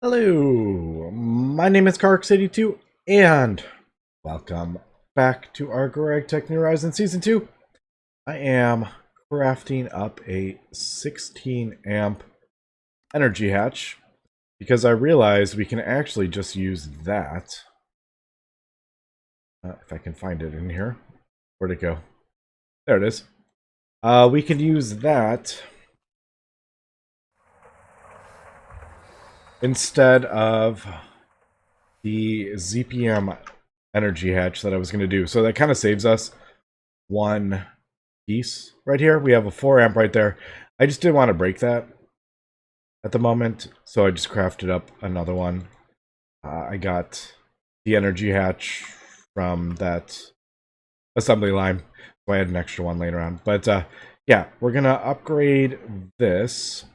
Hello, my name is Kark82, and welcome back to our GregTech New Horizon Season 2. I am crafting up a 16 amp energy hatch because I realized we can actually just use that. If I can find it in here. Where'd it go? There it is. We can use that instead of the ZPM energy hatch that I was going to do. So that kind of saves us one piece right here. We have a 4 amp right there. I just didn't want to break that at the moment, so I just crafted up another one. I got the energy hatch from that assembly line, so I had an extra one later on. But yeah, we're going to upgrade this.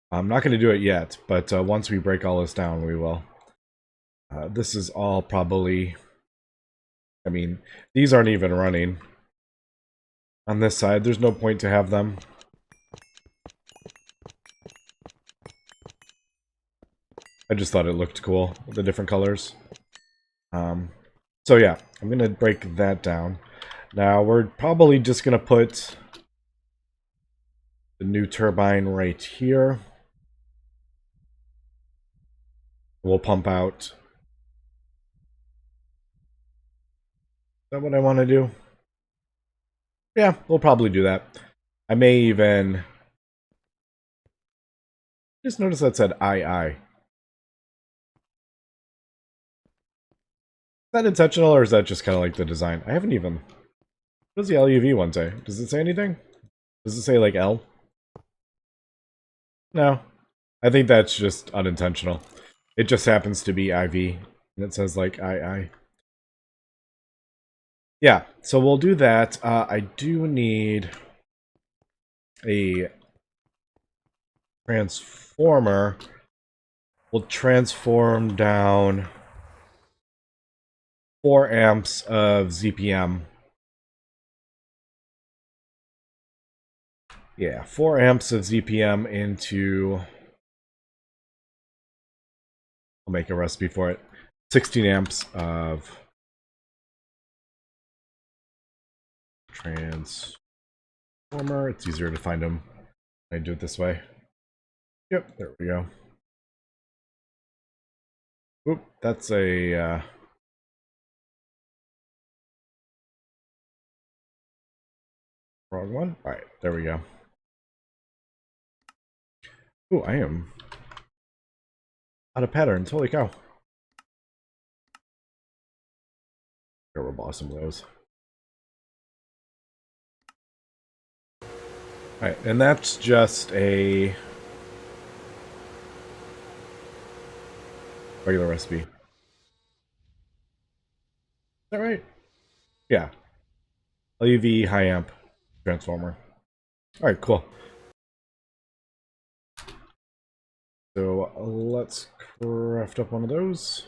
I'm not going to do it yet, but once we break all this down, we will. This is all probably... I mean, these aren't even running. On this side, there's no point to have them. I just thought it looked cool, the different colors. So yeah, I'm going to break that down. Now, we're probably just going to put the new turbine right here. We'll pump out. Is that what I want to do? Yeah, we'll probably do that. I may even... Just notice that said II. Is that intentional, or is that just kind of like the design? I haven't even... What does the LUV one say? Does it say anything? Does it say like L? No. I think that's just unintentional. It just happens to be IV, and it says like II. Yeah, so we'll do that. I do need a transformer. We'll transform down 4 amps of ZPM. Yeah, 4 amps of ZPM into... I'll make a recipe for it. 16 amps of transformer. It's easier to find them. I do it this way. Yep, there we go. Oop, that's a... wrong one. Alright, there we go. Ooh, I am out of patterns. Holy cow. Here, we'll boss some of those. Alright, and that's just a regular recipe. Is that right? Yeah. LUV high amp transformer. Alright, cool. So let's craft up one of those.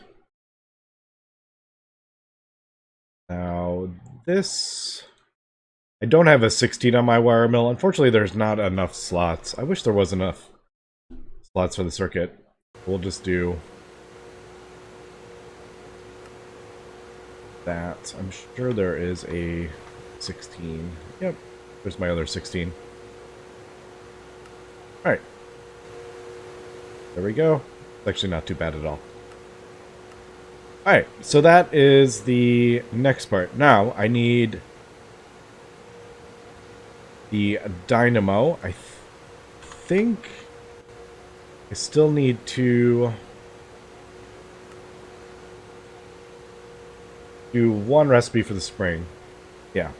Now, this... I don't have a 16 on my wire mill. Unfortunately, there's not enough slots. I wish there was enough slots for the circuit. We'll just do that. I'm sure there is a 16. Yep, there's my other 16. Alright. There we go. It's actually not too bad at all. Alright, so that is the next part. Now, I need the dynamo. I think I still need to do one recipe for the spring. Yeah.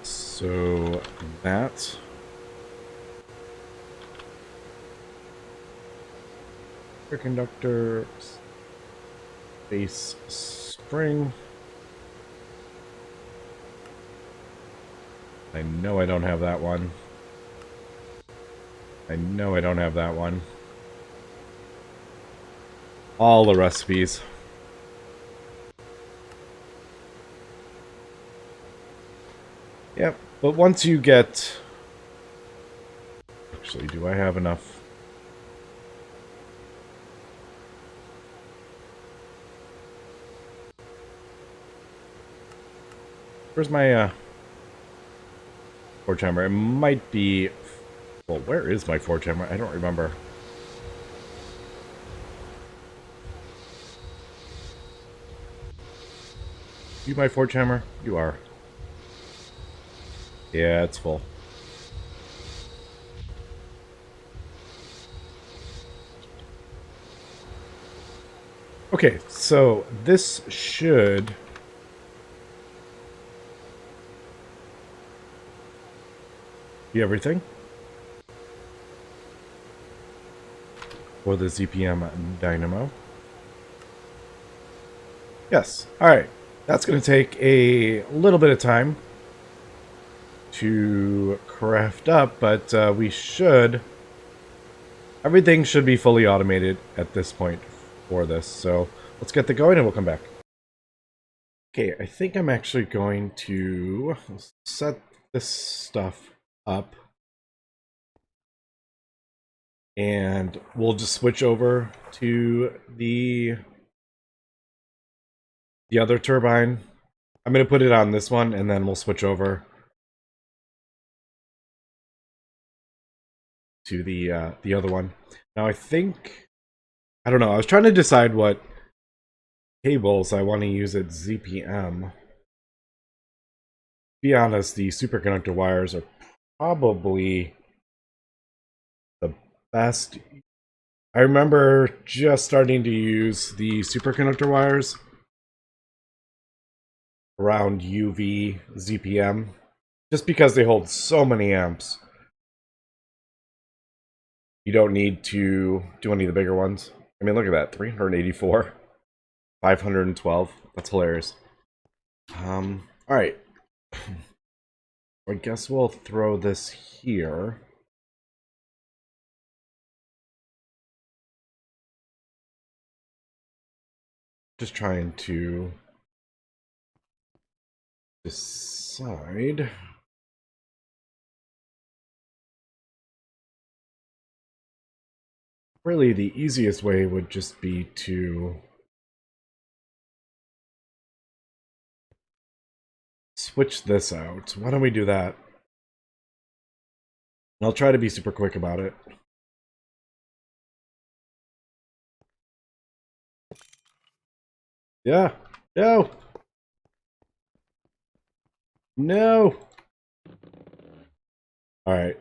So that... Conductor, base spring. I know I don't have that one. I know I don't have that one. All the recipes. Yep, but once you get... Actually, do I have enough? Where's my forge hammer? It might be... Well, where is my forge hammer? I don't remember. You my forge hammer? You are. Yeah, it's full. Okay, so this should be everything for the ZPM dynamo. Yes. All right. That's going to take a little bit of time to craft up, but we should... Everything should be fully automated at this point for this. So let's get the going and we'll come back. Okay, I think I'm actually going to set this stuff up. And we'll just switch over to the other turbine. I'm going to put it on this one, and then we'll switch over to the other one. Now, I think... I don't know. I was trying to decide what cables I want to use at ZPM. To be honest, the superconductor wires are probably the best. I remember just starting to use the superconductor wires around UV ZPM, just because they hold so many amps. You don't need to do any of the bigger ones. I mean, look at that, 384, 512. That's hilarious. All right. I guess we'll throw this here. Just trying to decide. Really, the easiest way would just be to switch this out. Why don't we do that? I'll try to be super quick about it. Yeah. No. No. All right.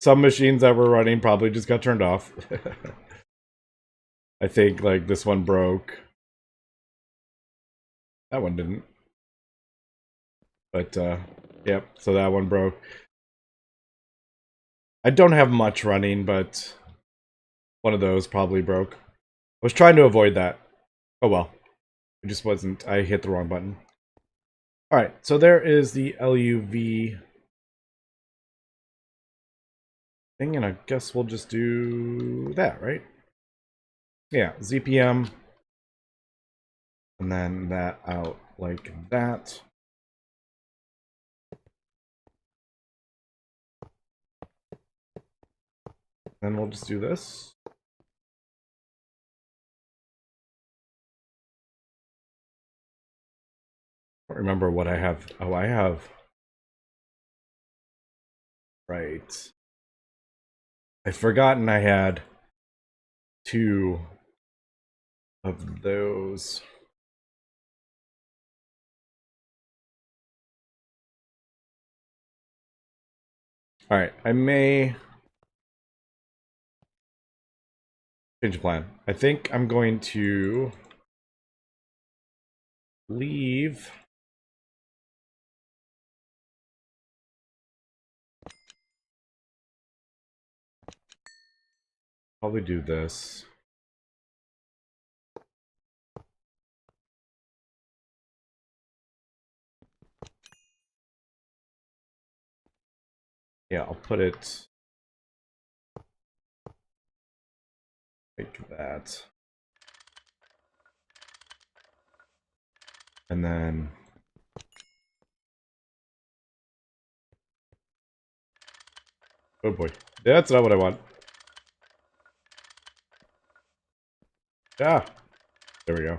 Some machines that were running probably just got turned off. I think like this one broke. That one didn't. But yep, so that one broke. I don't have much running, but one of those probably broke. I was trying to avoid that. Oh well. It just wasn't. I hit the wrong button. Alright, so there is the LUV thing, and I guess we'll just do that, right? Yeah, ZPM. And then that out like that. Then we'll just do this. I don't remember what I have. Oh, I have. Right. I'd forgotten I had 2 of those. Alright, I may change the plan. I think I'm going to leave probably do this. Yeah, I'll put it like that. And then oh boy. That's not what I want. Ah, there we go.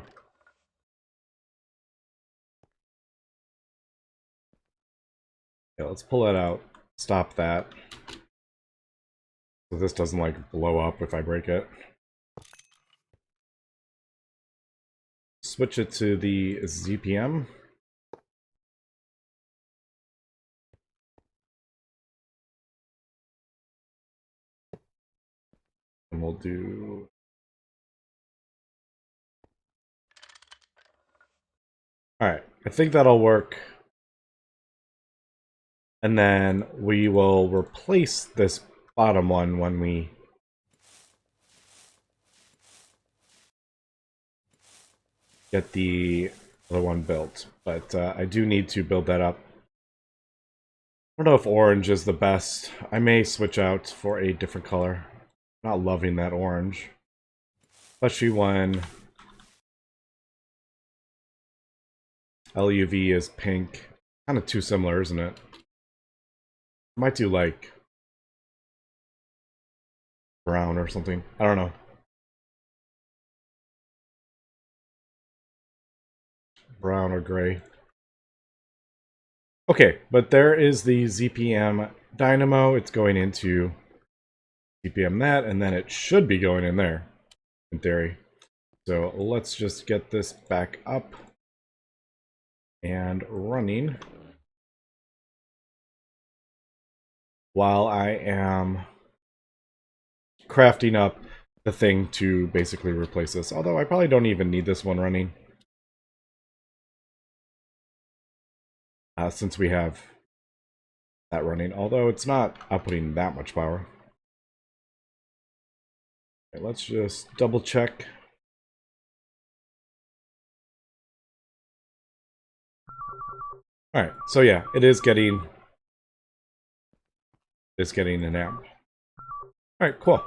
Okay, let's pull that out. Stop that. So this doesn't like blow up if I break it. Switch it to the ZPM. And we'll do... Alright, I think that'll work. And then we will replace this bottom one when we get the other one built. But I do need to build that up. I don't know if orange is the best. I may switch out for a different color. Not loving that orange. Especially when LUV is pink. Kind of too similar, isn't it? Might do like brown or something. I don't know. Brown or gray. Okay, but there is the ZPM dynamo. It's going into ZPM that, and then it should be going in there, in theory. So let's just get this back up and running while I am crafting up the thing to basically replace this. Although I probably don't even need this one running. Since we have that running, although it's not outputting that much power. Okay, let's just double check. Alright, so yeah, it is getting an amp. Alright, cool.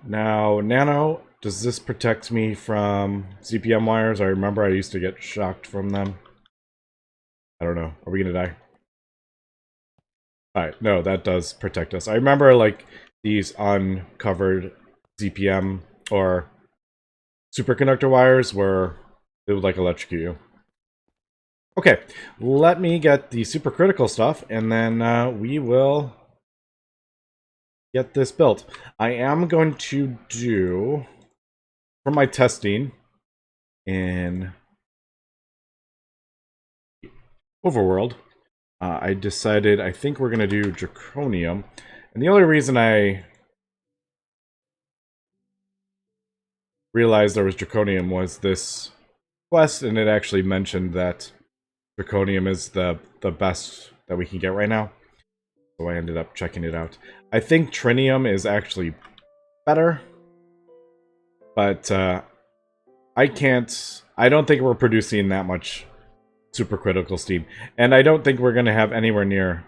Now, Nano, does this protect me from ZPM wires? I remember I used to get shocked from them. I don't know. Are we gonna die? Alright, no, that does protect us. I remember, like, these uncovered ZPM or superconductor wires where it would, like, electrocute you. Okay, let me get the supercritical stuff, and then we will get this built. I am going to do, for my testing in Overworld, I decided I think we're going to do Draconium. And the only reason I realized there was Draconium was this quest, and it actually mentioned that Draconium is the best that we can get right now. So I ended up checking it out. I think Trinium is actually better. But I don't think we're producing that much supercritical steam. And I don't think we're going to have anywhere near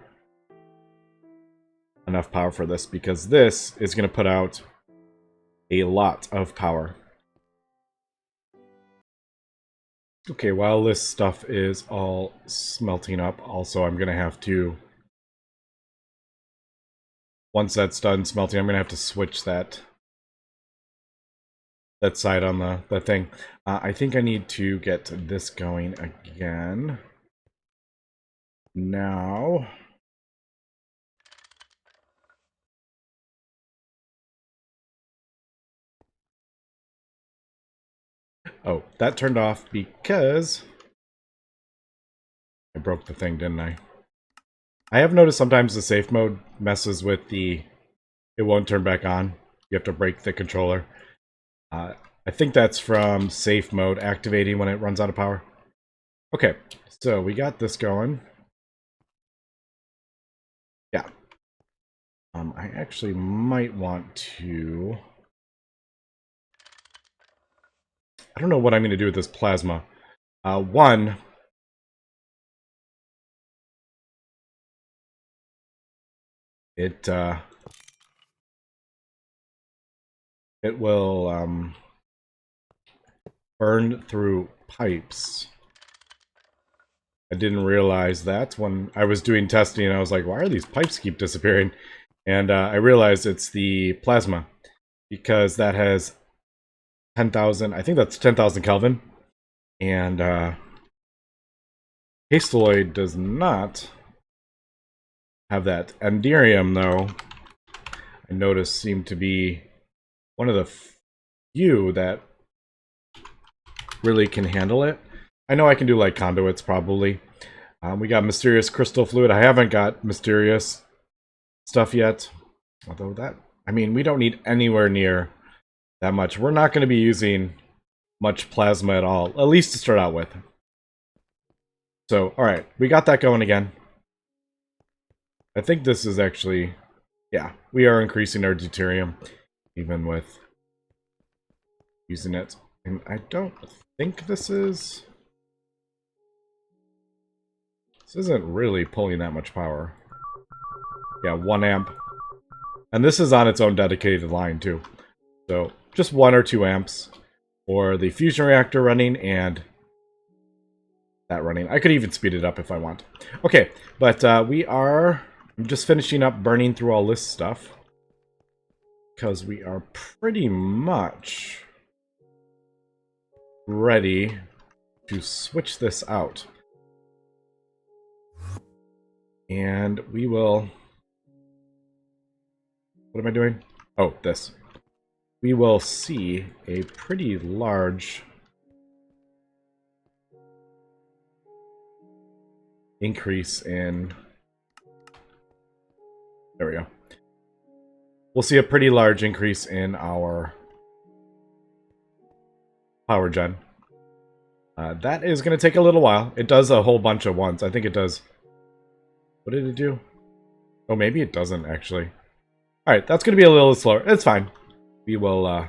enough power for this, because this is going to put out a lot of power. Okay, while this stuff is all smelting up, also I'm going to have to, once that's done smelting, I'm going to have to switch that side on the thing. I think I need to get this going again. Now, oh, that turned off because I broke the thing, didn't I? I have noticed sometimes the safe mode messes with it won't turn back on. You have to break the controller. I think that's from safe mode activating when it runs out of power. Okay, so we got this going. Yeah. I actually might want to... I don't know what I'm going to do with this plasma. One... It will burn through pipes. I didn't realize that when I was doing testing. I was like, why are these pipes keep disappearing? And I realized it's the plasma, because that has 10,000, I think that's 10,000 Kelvin. And Hasteloid does not have that. Enderium, though, I noticed seemed to be one of the few that really can handle it. I know I can do like conduits probably. We got mysterious crystal fluid. I haven't got mysterious stuff yet. Although that, I mean, we don't need anywhere near that much. We're not going to be using much plasma at all, at least to start out with. So, alright, we got that going again. I think this is actually, yeah, we are increasing our deuterium, even with using it. And I don't think this isn't really pulling that much power. Yeah, 1 amp. And this is on its own dedicated line, too. So, just 1 or 2 amps for the fusion reactor running and that running. I could even speed it up if I want. Okay, but I'm just finishing up burning through all this stuff. Because we are pretty much ready to switch this out. And we will... What am I doing? Oh, this. We will see a pretty large increase in... There we go. We'll see a pretty large increase in our power gen. That is going to take a little while. It does a whole bunch at once. I think it does... What did it do? Oh, maybe it doesn't, actually. Alright, that's going to be a little slower. It's fine. We will,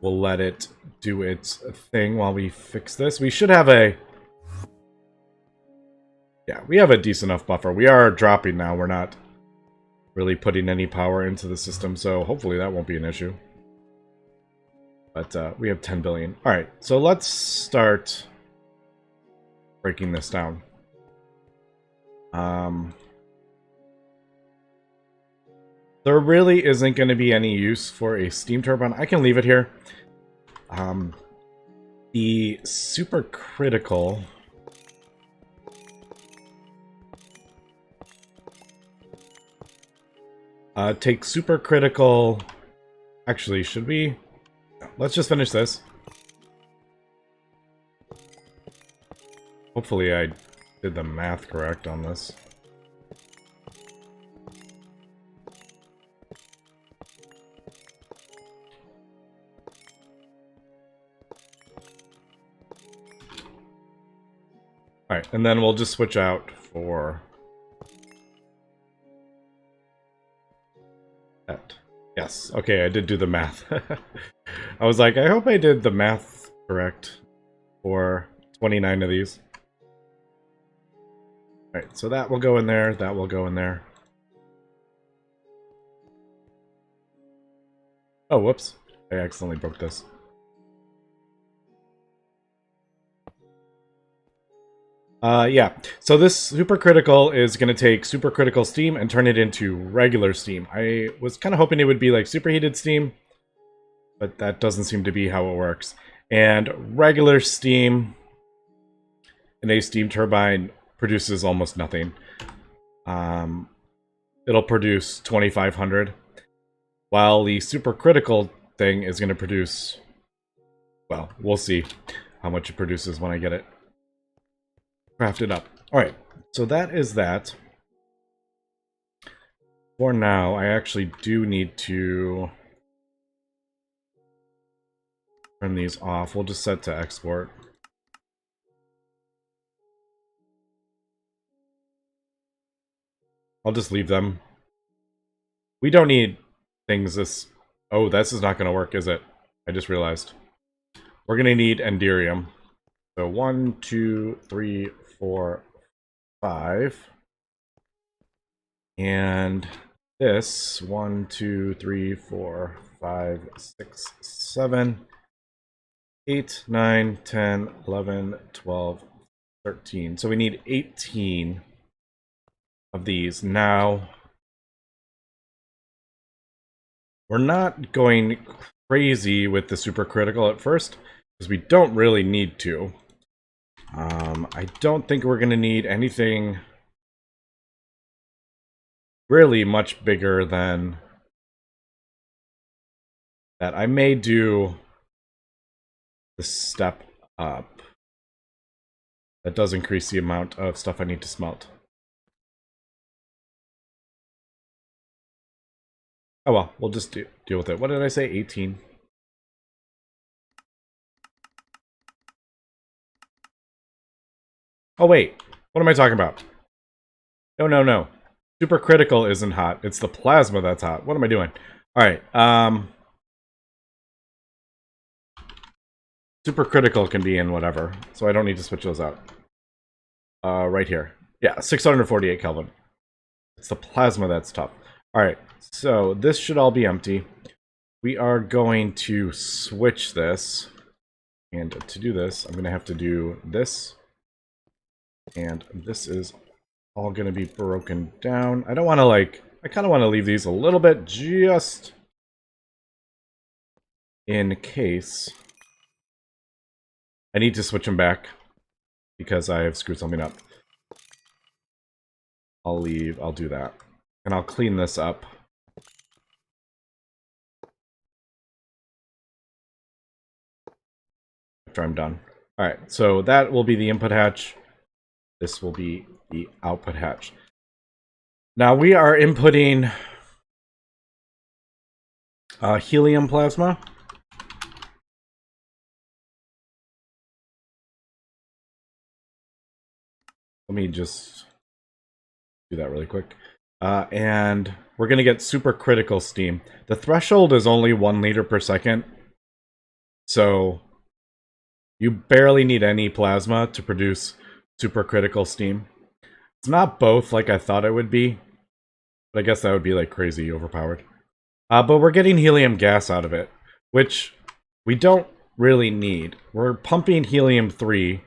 we'll let it do its thing while we fix this. We should have a... Yeah, we have a decent enough buffer. We are dropping now. We're not really putting any power into the system, so hopefully that won't be an issue. But we have 10 billion. Alright, so let's start breaking this down. There really isn't going to be any use for a steam turbine. I can leave it here. The supercritical... take supercritical... Actually, should we... Let's just finish this. Hopefully I did the math correct on this. Alright, and then we'll just switch out for... that. Yes, okay, I did do the math. I was like, I hope I did the math correct for 29 of these. Alright, so that will go in there, that will go in there. Oh, whoops. I accidentally broke this. Yeah, so this supercritical is going to take supercritical steam and turn it into regular steam. I was kind of hoping it would be like superheated steam, but that doesn't seem to be how it works. And regular steam in a steam turbine produces almost nothing. It'll produce 2,500, while the supercritical thing is going to produce, well, we'll see how much it produces when I get it crafted up. Alright, so that is that. For now, I actually do need to turn these off. We'll just set to export. I'll just leave them. We don't need things this... Oh, this is not going to work, is it? I just realized. We're going to need Enderium. So 1, 2, 3, 4, 5. And this 1, 2, 3, 4, 5, 6, 7, 8, 9, 10, 11, 12, 13. So we need 18 of these. Now, we're not going crazy with the supercritical at first. because we don't really need to. I don't think we're going to need anything really much bigger than that. I may do the step up. That does increase the amount of stuff I need to smelt. Oh well, we'll just deal with it. What did I say? 18. Oh wait, what am I talking about? No. Supercritical isn't hot. It's the plasma that's hot. What am I doing? Alright, Supercritical can be in whatever, so I don't need to switch those out. Right here. Yeah, 648 Kelvin. It's the plasma that's tough. Alright, so this should all be empty. We are going to switch this. And to do this, I'm going to have to do this. And this is all going to be broken down. I don't want to, like... I kind of want to leave these a little bit just in case I need to switch them back because I have screwed something up. I'll do that. And I'll clean this up. After I'm done. Alright, so that will be the input hatch. This will be the output hatch. Now we are inputting helium plasma. Let me just do that really quick. And we're going to get supercritical steam. The threshold is only 1 liter per second. So you barely need any plasma to produce supercritical steam. It's not both like I thought it would be. But I guess that would be like crazy overpowered. But we're getting helium gas out of it, which we don't really need. We're pumping helium-3,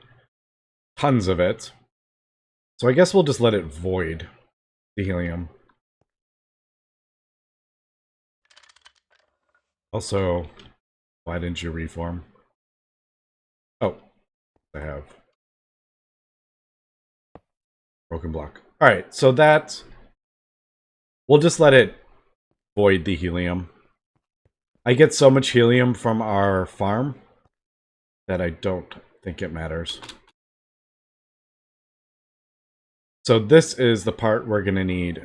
tons of it. So I guess we'll just let it void the helium. Also, why didn't you reform? Oh, I have. Broken block. Alright, so that... We'll just let it void the helium. I get so much helium from our farm that I don't think it matters. So this is the part we're going to need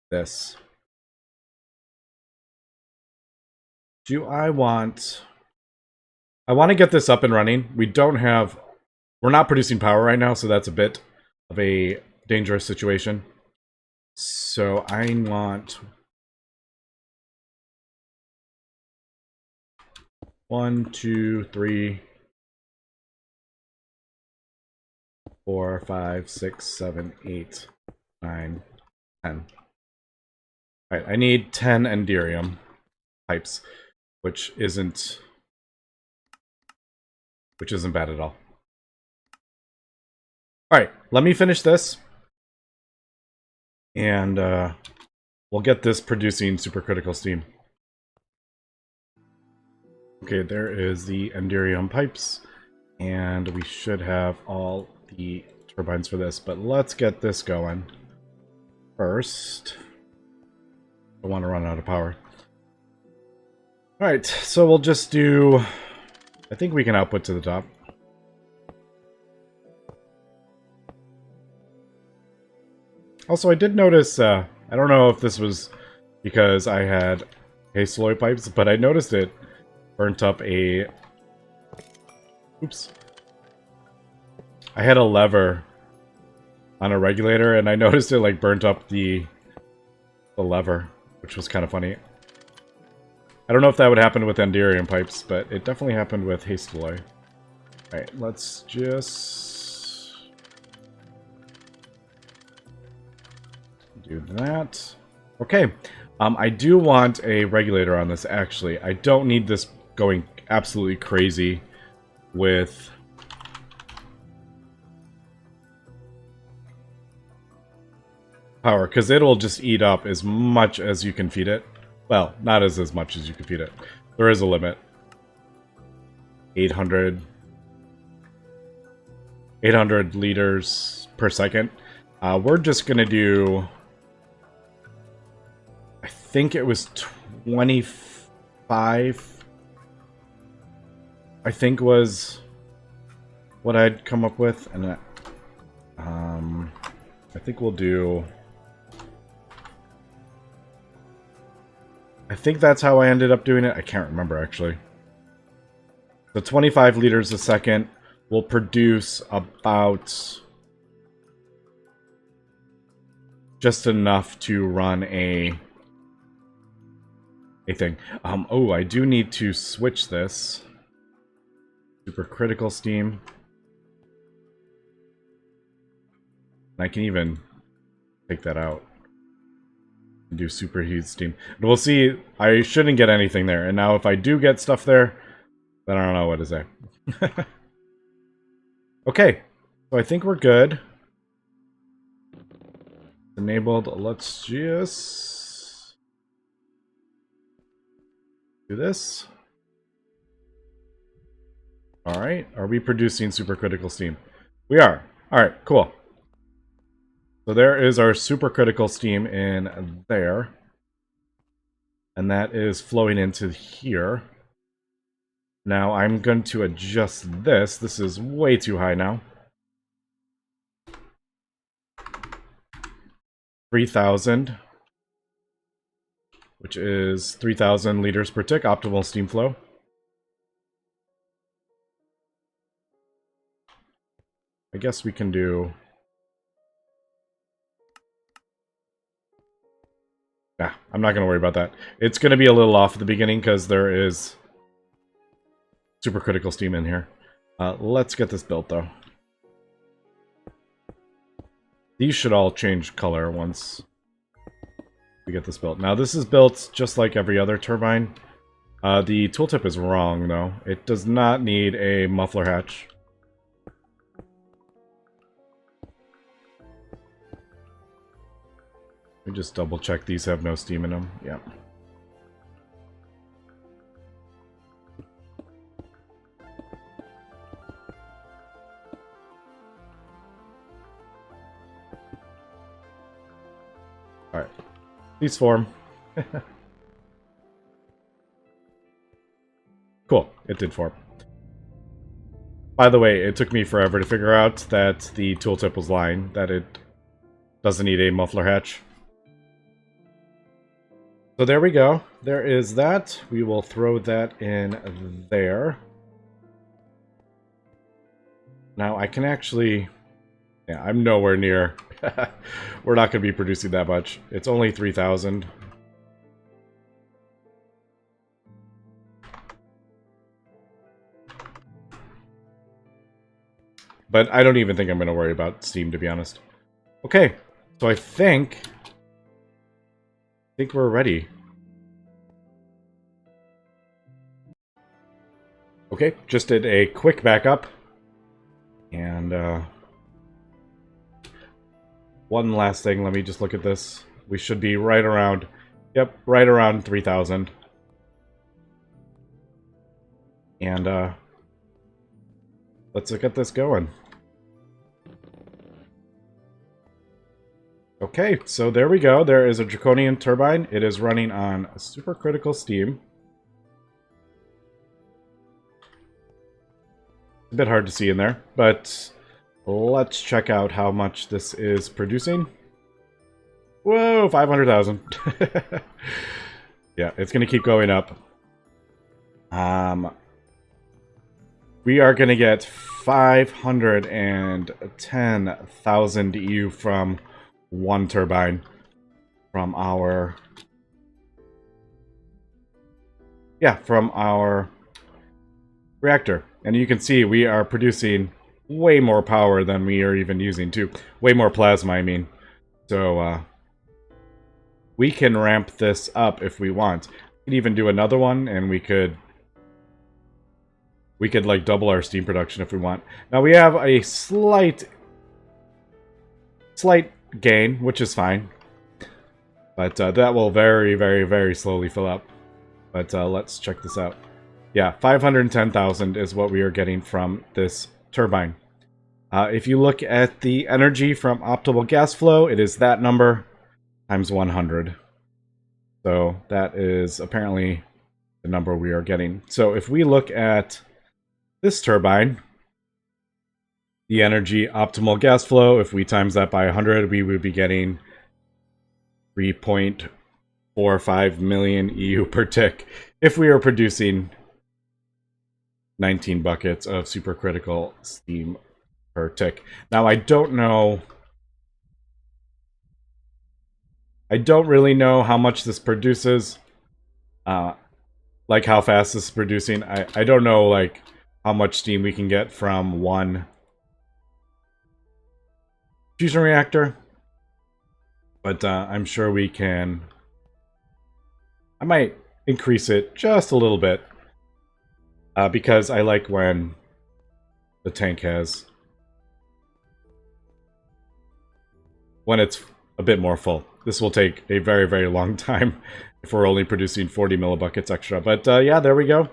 this. I want to get this up and running. We're not producing power right now, so that's a bit of a dangerous situation. So I want 1, 2, 3, 4, 5, 6, 7, 8, 9, 10. Alright, I need 10 enderium pipes, which isn't bad at all. Alright, let me finish this. And we'll get this producing supercritical steam. Okay, there is the enderium pipes. And we should have all the turbines for this. But let's get this going first. I don't want to run out of power. Alright, so we'll just do... I think we can output to the top. Also, I did notice, I don't know if this was because I had Hasteloy pipes, but I noticed it burnt up a... Oops. I had a lever on a regulator, and I noticed it, like, burnt up the lever, which was kind of funny. I don't know if that would happen with enderium pipes, but it definitely happened with Hasteloy. Alright, let's just... do that. Okay. I do want a regulator on this, actually. I don't need this going absolutely crazy with... power, because it'll just eat up as much as you can feed it. Well, not as much as you can feed it. There is a limit. 800 liters per second. We're just gonna do, I think it was 25, I think was what I'd come up with, and I think we'll do, I think that's how I ended up doing it. I can't remember actually. The 25 liters a second will produce about just enough to run a thing. Oh, I do need to switch this. Supercritical steam. I can even take that out and do superheat steam. And we'll see. I shouldn't get anything there. And now if I do get stuff there, then I don't know what to say. Okay. So I think we're good. Enabled. Let's just do this. Alright. Are we producing supercritical steam? We are. Alright, cool. So there is our supercritical steam in there. And that is flowing into here. Now I'm going to adjust this. This is way too high now. 3,000. Which is 3,000 liters per tick, optimal steam flow. I guess we can do... Nah, I'm not going to worry about that. It's going to be a little off at the beginning because there is supercritical steam in here. Let's get this built, though. These should all change color once we get this built. Now, this is built just like every other turbine. The tooltip is wrong, though. It does not need a muffler hatch. Let me just double check these have no steam in them. Yeah. Alright. Please form. Cool. It did form. By the way, it took me forever to figure out that the tooltip was lying, that it doesn't need a muffler hatch. So there we go. There is that. We will throw that in there. Now I can actually... Yeah, I'm nowhere near. We're not going to be producing that much. It's only 3,000. But I don't even think I'm going to worry about steam, to be honest. Okay, so I think we're ready. Okay, just did a quick backup. And one last thing, let me just look at this. We should be right around, yep, right around 3,000. And let's get this going. Okay, so there we go. There is a draconian turbine. It is running on supercritical steam. A bit hard to see in there, but let's check out how much this is producing. Whoa, 500,000. Yeah, it's going to keep going up. We are going to get 510,000 EU from one turbine from our... Yeah, from our reactor. And you can see we are producing way more power than we are even using too. Way more plasma, I mean. So, we can ramp this up if we want. We can even do another one, and we could like double our steam production if we want. Now we have a slight gain, which is fine. But that will very, very, very slowly fill up. But let's check this out. Yeah, 510,000 is what we are getting from this turbine. If you look at the energy from optimal gas flow, it is that number times 100. So that is apparently the number we are getting. So if we look at this turbine, the energy optimal gas flow, if we times that by 100, we would be getting 3.45 million EU per tick if we are producing 19 buckets of supercritical steam per tick. Now, I don't really know how much this produces, like how fast this is producing. I don't know like how much steam we can get from one fusion reactor, but I'm sure we can. I might increase it just a little bit because I like when the tank has, when it's a bit more full. This will take a very, very long time if we're only producing 40 millibuckets extra. But yeah, there we go.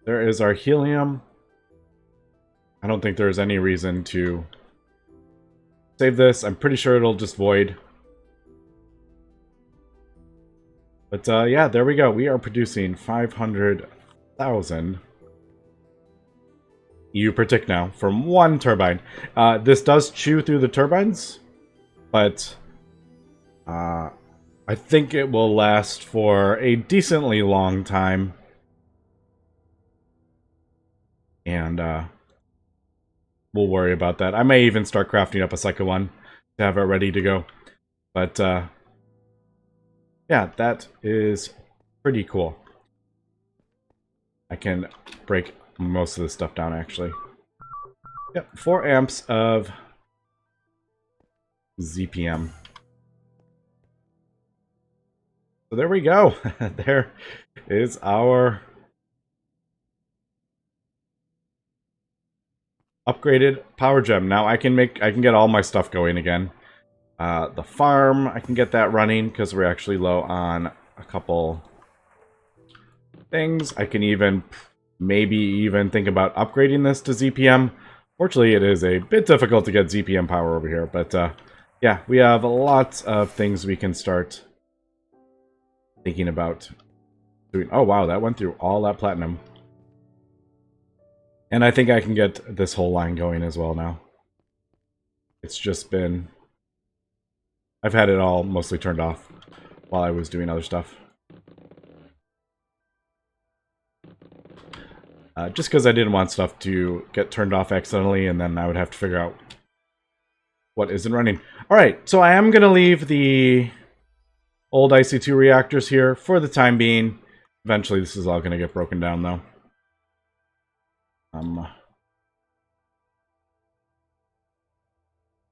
There is our helium. I don't think there's any reason to save this. I'm pretty sure it'll just void. But yeah, there we go. We are producing 500,000 EU per tick now from one turbine. This does chew through the turbines, but I think it will last for a decently long time. And we'll worry about that. I may even start crafting up a second one to have it ready to go. But yeah, that is pretty cool. I can break most of this stuff down, actually. Yep, 4 amps of ZPM. So there we go. There is our upgraded power gem. Now I can get all my stuff going again. The farm, I can get that running because we're actually low on a couple things. I can even maybe even think about upgrading this to ZPM. Fortunately, it is a bit difficult to get ZPM power over here, but yeah, we have lots of things we can start thinking about doing. Oh wow, that went through all that platinum. And I think I can get this whole line going as well now. It's just been... I've had it all mostly turned off while I was doing other stuff. Just because I didn't want stuff to get turned off accidentally, and then I would have to figure out what isn't running. Alright, so I am going to leave the old IC2 reactors here for the time being. Eventually this is all going to get broken down, though.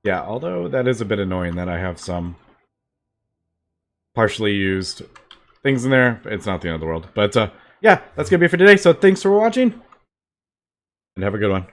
Yeah, although that is a bit annoying that I have some partially used things in there. It's not the end of the world. But yeah, that's going to be it for today. So thanks for watching, and have a good one.